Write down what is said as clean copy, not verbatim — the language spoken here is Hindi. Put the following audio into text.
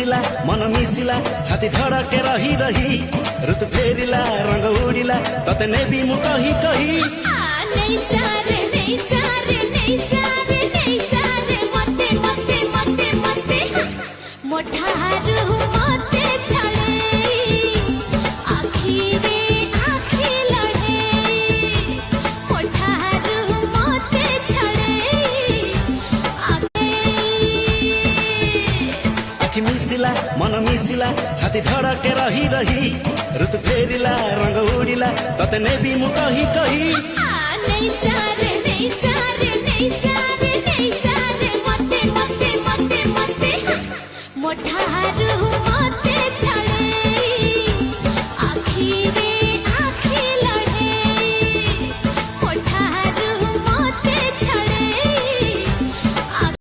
उड़िला मन मिसिला छाती धड़के रही रही ऋतु फेरिला रंग उड़िला तते नेबी मु कही कही नहीं चारे नहीं चारे नहीं चारे नहीं चारे मते मते मते मते मोठारू मते छड़े आखिरे आखि लड़े मोठारू मते छड़े आखि मिसिला मन मिसिला छाती धड़के रही रही ऋतु फेरिला रंग उड़िला तते नेबी मु कही कही नहीं चारे नहीं चारे नहीं चारे